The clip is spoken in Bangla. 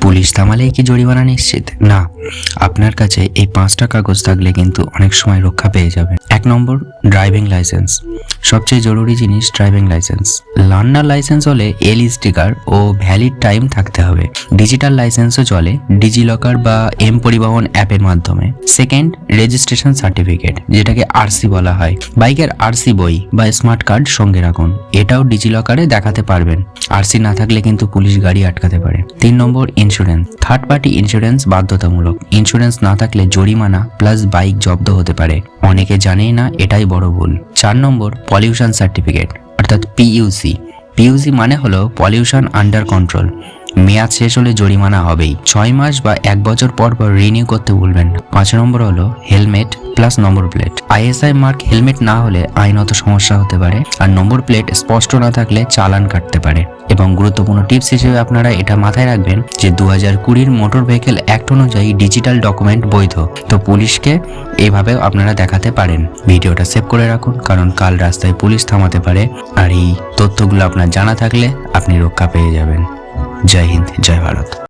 পুলিশ থামালেই কি জরিমানা নিশ্চিত? না, আপনার কাছে এই 5টা কাগজ থাকলে কিন্তু অনেক সময় রক্ষা পেয়ে যাবেন। 1 নম্বর, ড্রাইভিং লাইসেন্স। সবচেয়ে জরুরি জিনিস ড্রাইভিং লাইসেন্স। লার্নার লাইসেন্স হলে এল স্টিকার ও ভ্যালিড টাইম থাকতে হবে। ডিজিটাল লাইসেন্সও চলে ডিজিলকার বা এম পরিবহন অ্যাপের মাধ্যমে। সেকেন্ড, রেজিস্ট্রেশন সার্টিফিকেট, যেটাকে আরসি বলা হয়। বাইকের আরসি বই বা স্মার্ট কার্ড সঙ্গে রাখুন, এটাও ডিজিলকারে দেখাতে পারবেন। আরসি না থাকলে কিন্তু পুলিশ গাড়ি আটকাতে পারে। 3 নম্বর, ইন্স্যুরেন্স। থার্ড পার্টি ইন্স্যুরেন্স বাধ্যতামূলক। ইন্স্যুরেন্স না থাকলে জরিমানা প্লাস বাইক জব্দ হতে পারে। অনেকে জানেই না, এটাই বড় ভুল। 4 নম্বর, পলিউশন সার্টিফিকেট অর্থাৎ পিইউসি। পিইউসি মানে হলো পলিউশন আন্ডার কন্ট্রোল। মেয়াদ শেষ হলে জরিমানা হবেই। 6 মাস বা 1 বছর পর পর রিনিউ করতে ভুলবেন না। 5 নম্বর হলো helmet plus number plate. ISI mark helmet না হলে আইনত সমস্যা হতে পারে, আর নম্বর প্লেট স্পষ্ট না থাকলে চালান কাটতে পারে। এবং গুরুত্বপূর্ণ টিপস হিসেবে আপনারা এটা মাথায় রাখবেন যে 2020 মোটর ভেহিকেল অ্যাক্ট অনুযায়ী ডিজিটাল ডকুমেন্ট বৈধ। তো পুলিশকে এইভাবে আপনারা দেখাতে পারেন। ভিডিওটা সেভ করে রাখুন, কারণ কাল রাস্তায় পুলিশ থামাতে পারে। আর এই তথ্যগুলো আপনার জানা থাকলে আপনি রক্ষা পেয়ে যাবেন। জয় হিন্দ, জয় ভারত।